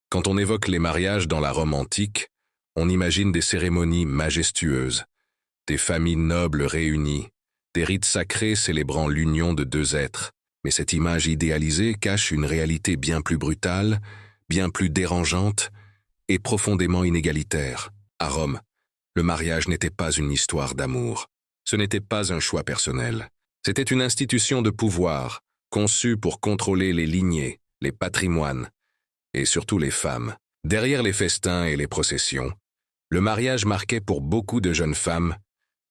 Quand on évoque les mariages dans la Rome antique, on imagine des cérémonies majestueuses, des familles nobles réunies, des rites sacrés célébrant l'union de deux êtres. Mais cette image idéalisée cache une réalité bien plus brutale, bien plus dérangeante et profondément inégalitaire. À Rome, le mariage n'était pas une histoire d'amour. Ce n'était pas un choix personnel. C'était une institution de pouvoir, conçue pour contrôler les lignées, les patrimoines, et surtout les femmes. Derrière les festins et les processions, le mariage marquait pour beaucoup de jeunes femmes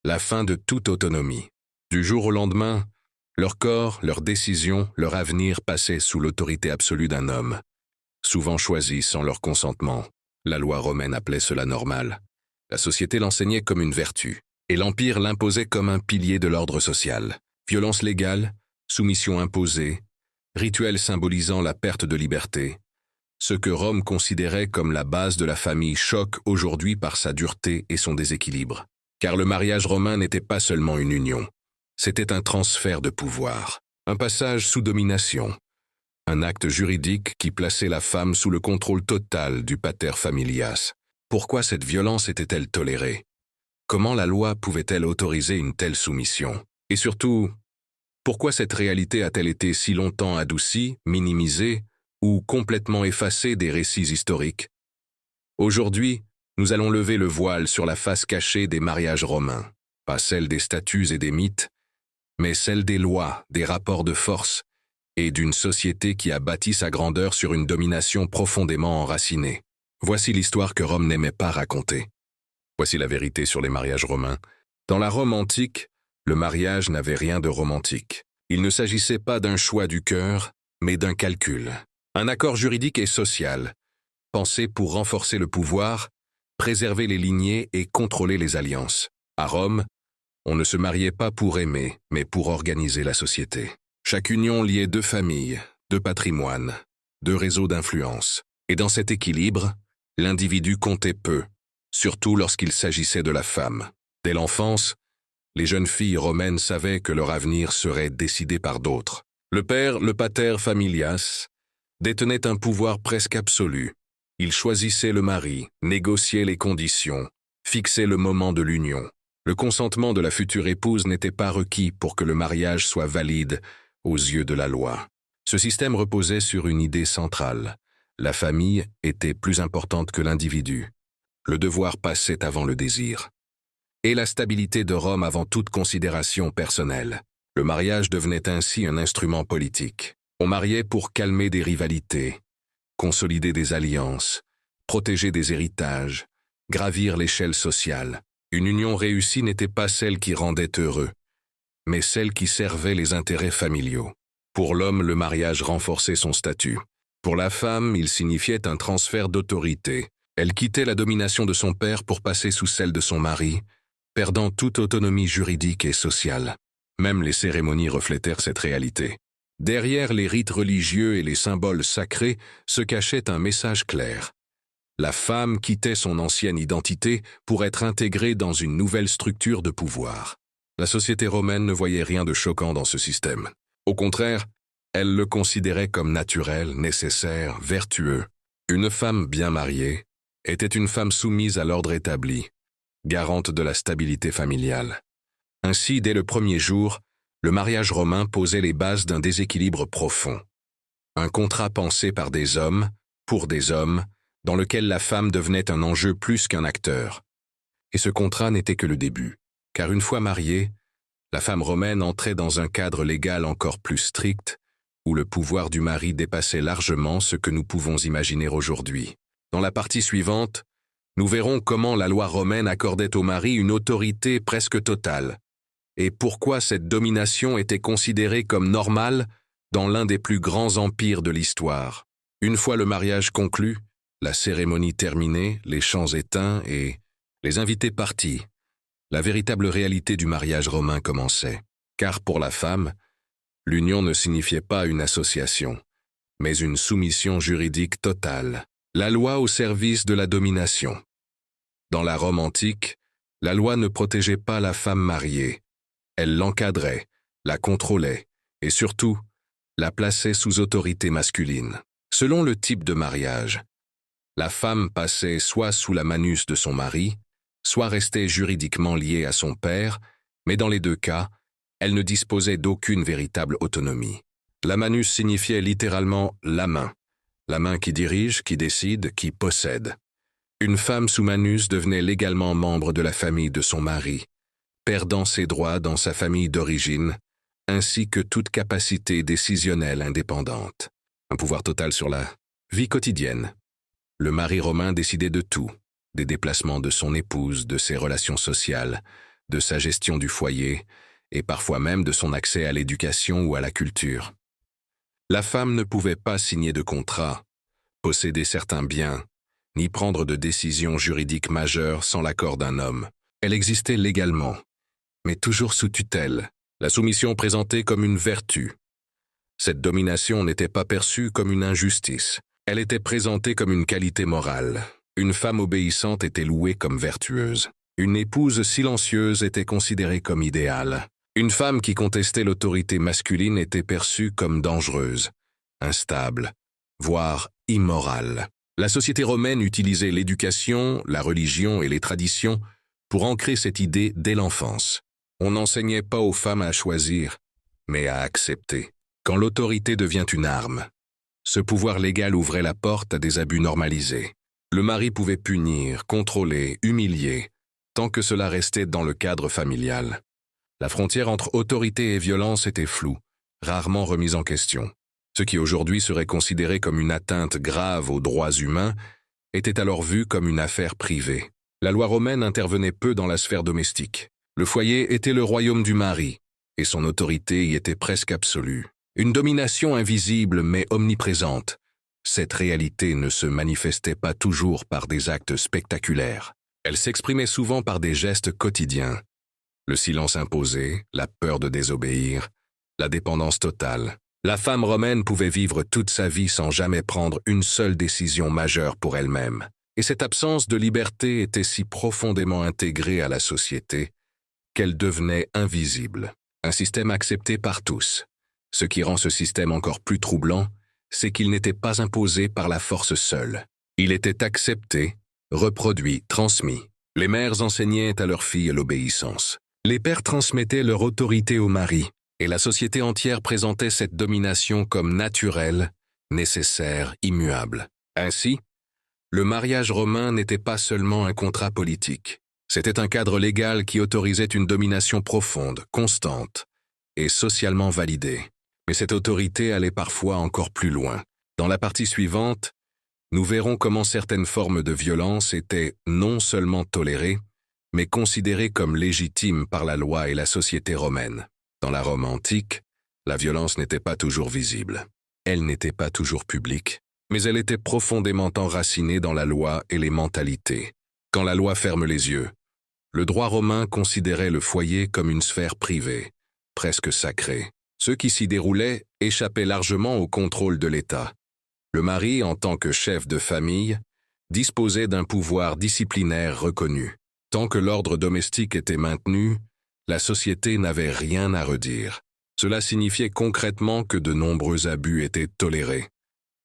la fin de toute autonomie. Du jour au lendemain, leur corps, leurs décisions, leur avenir passaient sous l'autorité absolue d'un homme, souvent choisi sans leur consentement. La loi romaine appelait cela normal. La société l'enseignait comme une vertu, et l'Empire l'imposait comme un pilier de l'ordre social. Violence légale, soumission imposée, rituel symbolisant la perte de liberté. Ce que Rome considérait comme la base de la famille choque aujourd'hui par sa dureté et son déséquilibre. Car le mariage romain n'était pas seulement une union, c'était un transfert de pouvoir, un passage sous domination, un acte juridique qui plaçait la femme sous le contrôle total du pater familias. Pourquoi cette violence était-elle tolérée? Comment la loi pouvait-elle autoriser une telle soumission? Et surtout, pourquoi cette réalité a-t-elle été si longtemps adoucie, minimisée ou complètement effacée des récits historiques? Aujourd'hui, nous allons lever le voile sur la face cachée des mariages romains, pas celle des statues et des mythes, mais celle des lois, des rapports de force et d'une société qui a bâti sa grandeur sur une domination profondément enracinée. Voici l'histoire que Rome n'aimait pas raconter. Voici la vérité sur les mariages romains. Dans la Rome antique, le mariage n'avait rien de romantique. Il ne s'agissait pas d'un choix du cœur, mais d'un calcul. Un accord juridique et social, pensé pour renforcer le pouvoir, préserver les lignées et contrôler les alliances. À Rome, on ne se mariait pas pour aimer, mais pour organiser la société. Chaque union liait deux familles, deux patrimoines, deux réseaux d'influence. Et dans cet équilibre, l'individu comptait peu, surtout lorsqu'il s'agissait de la femme. Dès l'enfance, les jeunes filles romaines savaient que leur avenir serait décidé par d'autres. Le père, le pater familias, détenait un pouvoir presque absolu. Il choisissait le mari, négociait les conditions, fixait le moment de l'union. Le consentement de la future épouse n'était pas requis pour que le mariage soit valide aux yeux de la loi. Ce système reposait sur une idée centrale. La famille était plus importante que l'individu. Le devoir passait avant le désir. Et la stabilité de Rome avant toute considération personnelle. Le mariage devenait ainsi un instrument politique. On mariait pour calmer des rivalités, consolider des alliances, protéger des héritages, gravir l'échelle sociale. Une union réussie n'était pas celle qui rendait heureux, mais celle qui servait les intérêts familiaux. Pour l'homme, le mariage renforçait son statut. Pour la femme, il signifiait un transfert d'autorité. Elle quittait la domination de son père pour passer sous celle de son mari, perdant toute autonomie juridique et sociale. Même les cérémonies reflétèrent cette réalité. Derrière les rites religieux et les symboles sacrés se cachait un message clair. La femme quittait son ancienne identité pour être intégrée dans une nouvelle structure de pouvoir. La société romaine ne voyait rien de choquant dans ce système. Au contraire, elle le considérait comme naturel, nécessaire, vertueux. Une femme bien mariée était une femme soumise à l'ordre établi, garante de la stabilité familiale. Ainsi, dès le premier jour, le mariage romain posait les bases d'un déséquilibre profond. Un contrat pensé par des hommes, pour des hommes, dans lequel la femme devenait un enjeu plus qu'un acteur. Et ce contrat n'était que le début, car une fois mariée, la femme romaine entrait dans un cadre légal encore plus strict, où le pouvoir du mari dépassait largement ce que nous pouvons imaginer aujourd'hui. Dans la partie suivante, nous verrons comment la loi romaine accordait au mari une autorité presque totale, et pourquoi cette domination était considérée comme normale dans l'un des plus grands empires de l'histoire. Une fois le mariage conclu, la cérémonie terminée, les chants éteints et les invités partis, la véritable réalité du mariage romain commençait. Car pour la femme, l'union ne signifiait pas une association, mais une soumission juridique totale, la loi au service de la domination. Dans la Rome antique, la loi ne protégeait pas la femme mariée. Elle l'encadrait, la contrôlait et surtout, la plaçait sous autorité masculine. Selon le type de mariage, La femme passait soit sous la manus de son mari, soit restait juridiquement liée à son père, mais dans les deux cas, elle ne disposait d'aucune véritable autonomie. La manus signifiait littéralement la main qui dirige, qui décide, qui possède. Une femme sous manus devenait légalement membre de la famille de son mari, perdant ses droits dans sa famille d'origine, ainsi que toute capacité décisionnelle indépendante. Un pouvoir total sur la vie quotidienne. Le mari romain décidait de tout, des déplacements de son épouse, de ses relations sociales, de sa gestion du foyer, et parfois même de son accès à l'éducation ou à la culture. La femme ne pouvait pas signer de contrat, posséder certains biens, ni prendre de décisions juridiques majeures sans l'accord d'un homme. Elle existait légalement, mais toujours sous tutelle, la soumission présentée comme une vertu. Cette domination n'était pas perçue comme une injustice, elle était présentée comme une qualité morale. Une femme obéissante était louée comme vertueuse. Une épouse silencieuse était considérée comme idéale. Une femme qui contestait l'autorité masculine était perçue comme dangereuse, instable, voire immorale. La société romaine utilisait l'éducation, la religion et les traditions pour ancrer cette idée dès l'enfance. On n'enseignait pas aux femmes à choisir, mais à accepter. Quand l'autorité devient une arme, ce pouvoir légal ouvrait la porte à des abus normalisés. Le mari pouvait punir, contrôler, humilier, tant que cela restait dans le cadre familial. La frontière entre autorité et violence était floue, rarement remise en question. Ce qui aujourd'hui serait considéré comme une atteinte grave aux droits humains était alors vu comme une affaire privée. La loi romaine intervenait peu dans la sphère domestique. Le foyer était le royaume du mari, et son autorité y était presque absolue. Une domination invisible mais omniprésente. Cette réalité ne se manifestait pas toujours par des actes spectaculaires. Elle s'exprimait souvent par des gestes quotidiens. Le silence imposé, la peur de désobéir, la dépendance totale. La femme romaine pouvait vivre toute sa vie sans jamais prendre une seule décision majeure pour elle-même. Et cette absence de liberté était si profondément intégrée à la société qu'elle devenait invisible. Un système accepté par tous. Ce qui rend ce système encore plus troublant, c'est qu'il n'était pas imposé par la force seule. Il était accepté, reproduit, transmis. Les mères enseignaient à leurs filles l'obéissance. Les pères transmettaient leur autorité au mari, et la société entière présentait cette domination comme naturelle, nécessaire, immuable. Ainsi, le mariage romain n'était pas seulement un contrat politique. C'était un cadre légal qui autorisait une domination profonde, constante et socialement validée. Mais cette autorité allait parfois encore plus loin. Dans la partie suivante, nous verrons comment certaines formes de violence étaient non seulement tolérées, mais considérées comme légitimes par la loi et la société romaine. Dans la Rome antique, la violence n'était pas toujours visible. Elle n'était pas toujours publique, mais elle était profondément enracinée dans la loi et les mentalités. Quand la loi ferme les yeux, le droit romain considérait le foyer comme une sphère privée, presque sacrée. Ce qui s'y déroulait échappait largement au contrôle de l'État. Le mari, en tant que chef de famille, disposait d'un pouvoir disciplinaire reconnu. Tant que l'ordre domestique était maintenu, la société n'avait rien à redire. Cela signifiait concrètement que de nombreux abus étaient tolérés,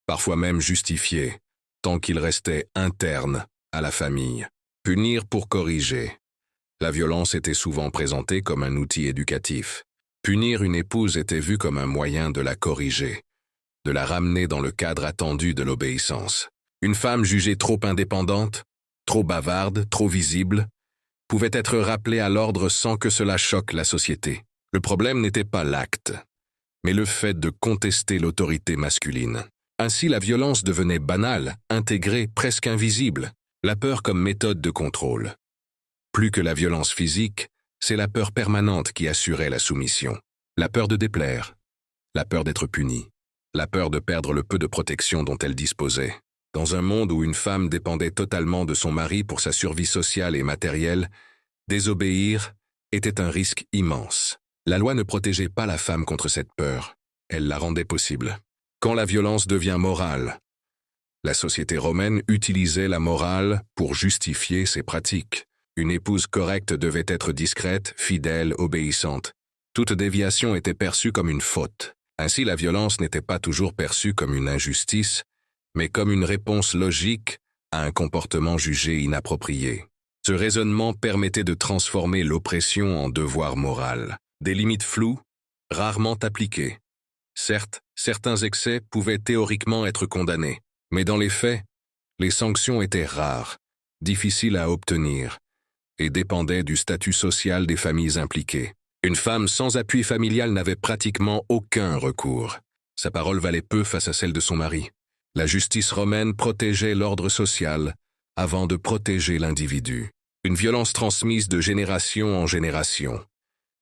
parfois même justifiés, tant qu'ils restaient internes à la famille. Punir pour corriger. La violence était souvent présentée comme un outil éducatif. Punir une épouse était vu comme un moyen de la corriger, de la ramener dans le cadre attendu de l'obéissance. Une femme jugée trop indépendante, trop bavarde, trop visible, pouvait être rappelée à l'ordre sans que cela choque la société. Le problème n'était pas l'acte, mais le fait de contester l'autorité masculine. Ainsi, la violence devenait banale, intégrée, presque invisible, la peur comme méthode de contrôle. Plus que la violence physique, c'est la peur permanente qui assurait la soumission. La peur de déplaire, la peur d'être punie, la peur de perdre le peu de protection dont elle disposait. Dans un monde où une femme dépendait totalement de son mari pour sa survie sociale et matérielle, désobéir était un risque immense. La loi ne protégeait pas la femme contre cette peur, elle la rendait possible. Quand la violence devient morale, la société romaine utilisait la morale pour justifier ses pratiques. Une épouse correcte devait être discrète, fidèle, obéissante. Toute déviation était perçue comme une faute. Ainsi, la violence n'était pas toujours perçue comme une injustice, mais comme une réponse logique à un comportement jugé inapproprié. Ce raisonnement permettait de transformer l'oppression en devoir moral. Des limites floues, rarement appliquées. Certes, certains excès pouvaient théoriquement être condamnés, mais dans les faits, les sanctions étaient rares, difficiles à obtenir, et dépendaient du statut social des familles impliquées. Une femme sans appui familial n'avait pratiquement aucun recours. Sa parole valait peu face à celle de son mari. La justice romaine protégeait l'ordre social avant de protéger l'individu. Une violence transmise de génération en génération.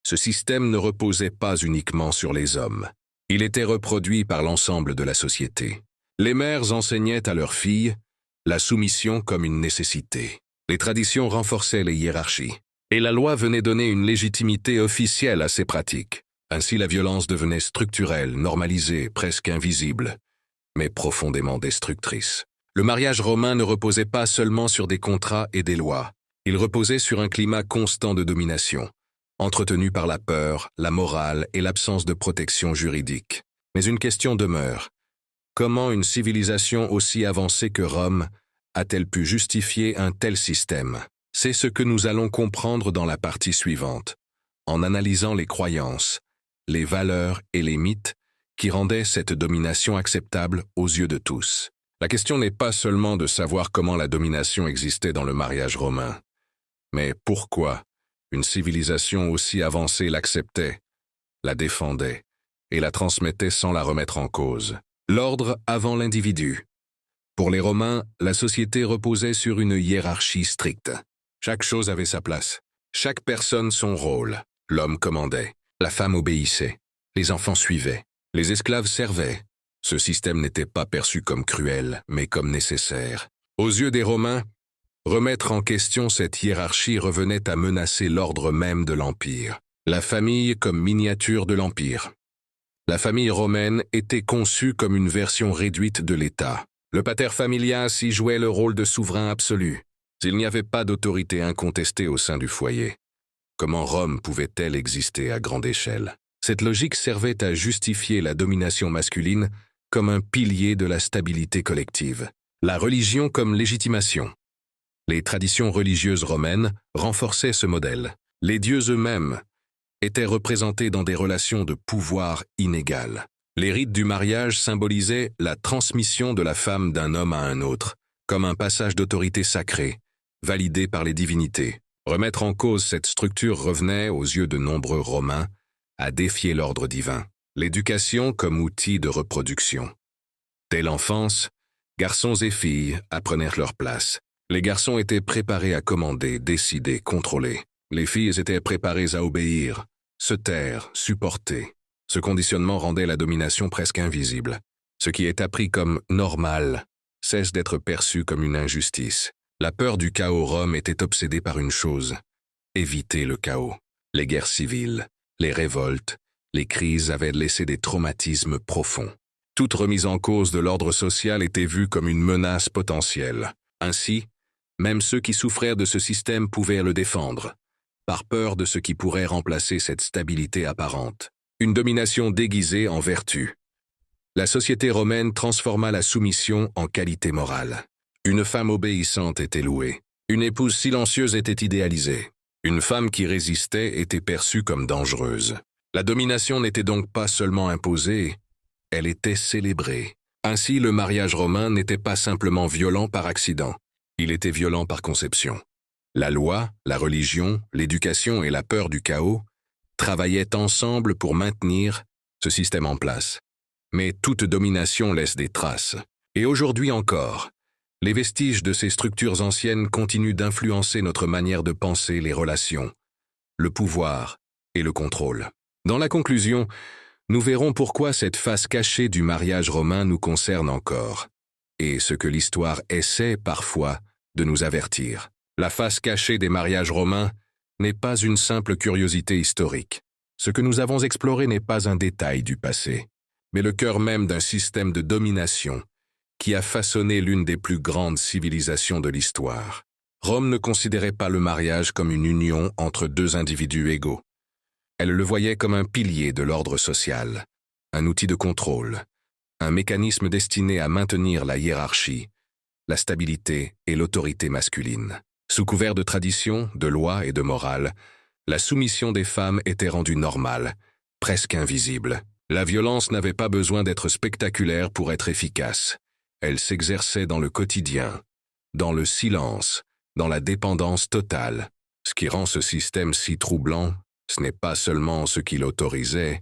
Ce système ne reposait pas uniquement sur les hommes. Il était reproduit par l'ensemble de la société. Les mères enseignaient à leurs filles la soumission comme une nécessité. Les traditions renforçaient les hiérarchies. Et la loi venait donner une légitimité officielle à ces pratiques. Ainsi la violence devenait structurelle, normalisée, presque invisible, mais profondément destructrice. Le mariage romain ne reposait pas seulement sur des contrats et des lois. Il reposait sur un climat constant de domination, entretenu par la peur, la morale et l'absence de protection juridique. Mais une question demeure. Comment une civilisation aussi avancée que Rome a-t-elle pu justifier un tel système? C'est ce que nous allons comprendre dans la partie suivante, en analysant les croyances, les valeurs et les mythes qui rendaient cette domination acceptable aux yeux de tous. La question n'est pas seulement de savoir comment la domination existait dans le mariage romain, mais pourquoi une civilisation aussi avancée l'acceptait, la défendait et la transmettait sans la remettre en cause. L'ordre avant l'individu. Pour les Romains, la société reposait sur une hiérarchie stricte. Chaque chose avait sa place, chaque personne son rôle. L'homme commandait, la femme obéissait, les enfants suivaient, les esclaves servaient. Ce système n'était pas perçu comme cruel, mais comme nécessaire. Aux yeux des Romains, remettre en question cette hiérarchie revenait à menacer l'ordre même de l'Empire. La famille comme miniature de l'Empire. La famille romaine était conçue comme une version réduite de l'État. Le pater familias y jouait le rôle de souverain absolu. S'il n'y avait pas d'autorité incontestée au sein du foyer, comment Rome pouvait-elle exister à grande échelle? Cette logique servait à justifier la domination masculine comme un pilier de la stabilité collective. La religion comme légitimation. Les traditions religieuses romaines renforçaient ce modèle. Les dieux eux-mêmes étaient représentés dans des relations de pouvoir inégales. Les rites du mariage symbolisaient la transmission de la femme d'un homme à un autre, comme un passage d'autorité sacrée, validé par les divinités. Remettre en cause cette structure revenait, aux yeux de nombreux Romains, à défier l'ordre divin. L'éducation comme outil de reproduction. Dès l'enfance, garçons et filles apprenèrent leur place. Les garçons étaient préparés à commander, décider, contrôler. Les filles étaient préparées à obéir, se taire, supporter. Ce conditionnement rendait la domination presque invisible. Ce qui est appris comme normal cesse d'être perçu comme une injustice. La peur du chaos Rome était obsédée par une chose, éviter le chaos. Les guerres civiles, les révoltes, les crises avaient laissé des traumatismes profonds. Toute remise en cause de l'ordre social était vue comme une menace potentielle. Ainsi, même ceux qui souffraient de ce système pouvaient le défendre, par peur de ce qui pourrait remplacer cette stabilité apparente. Une domination déguisée en vertu. La société romaine transforma la soumission en qualité morale. Une femme obéissante était louée. Une épouse silencieuse était idéalisée. Une femme qui résistait était perçue comme dangereuse. La domination n'était donc pas seulement imposée, elle était célébrée. Ainsi, le mariage romain n'était pas simplement violent par accident, il était violent par conception. La loi, la religion, l'éducation et la peur du chaos travaillaient ensemble pour maintenir ce système en place. Mais toute domination laisse des traces. Et aujourd'hui encore, les vestiges de ces structures anciennes continuent d'influencer notre manière de penser les relations, le pouvoir et le contrôle. Dans la conclusion, nous verrons pourquoi cette face cachée du mariage romain nous concerne encore, et ce que l'histoire essaie parfois de nous avertir. La face cachée des mariages romains n'est pas une simple curiosité historique. Ce que nous avons exploré n'est pas un détail du passé, mais le cœur même d'un système de domination qui a façonné l'une des plus grandes civilisations de l'histoire. Rome ne considérait pas le mariage comme une union entre deux individus égaux. Elle le voyait comme un pilier de l'ordre social, un outil de contrôle, un mécanisme destiné à maintenir la hiérarchie, la stabilité et l'autorité masculine. Sous couvert de tradition, de loi et de morale, la soumission des femmes était rendue normale, presque invisible. La violence n'avait pas besoin d'être spectaculaire pour être efficace. Elle s'exerçait dans le quotidien, dans le silence, dans la dépendance totale. Ce qui rend ce système si troublant, ce n'est pas seulement ce qui l'autorisait,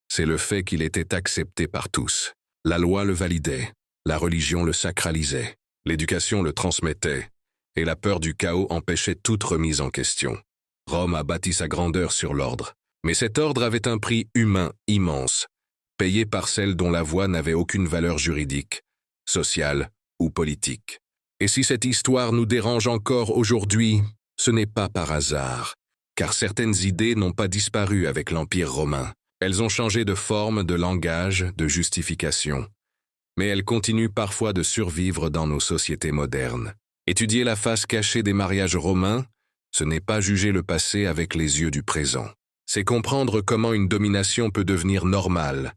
c'est le fait qu'il était accepté par tous. La loi le validait, la religion le sacralisait, l'éducation le transmettait, et la peur du chaos empêchait toute remise en question. Rome a bâti sa grandeur sur l'ordre, mais cet ordre avait un prix humain immense, payé par celles dont la voix n'avait aucune valeur juridique, sociale ou politique. Et si cette histoire nous dérange encore aujourd'hui, ce n'est pas par hasard, car certaines idées n'ont pas disparu avec l'Empire romain. Elles ont changé de forme, de langage, de justification. Mais elles continuent parfois de survivre dans nos sociétés modernes. Étudier la face cachée des mariages romains, ce n'est pas juger le passé avec les yeux du présent. C'est comprendre comment une domination peut devenir normale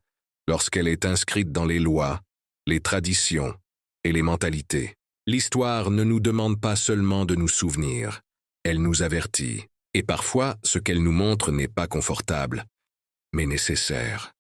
lorsqu'elle est inscrite dans les lois, les traditions et les mentalités. L'histoire ne nous demande pas seulement de nous souvenir, elle nous avertit. Et parfois, ce qu'elle nous montre n'est pas confortable, mais nécessaire.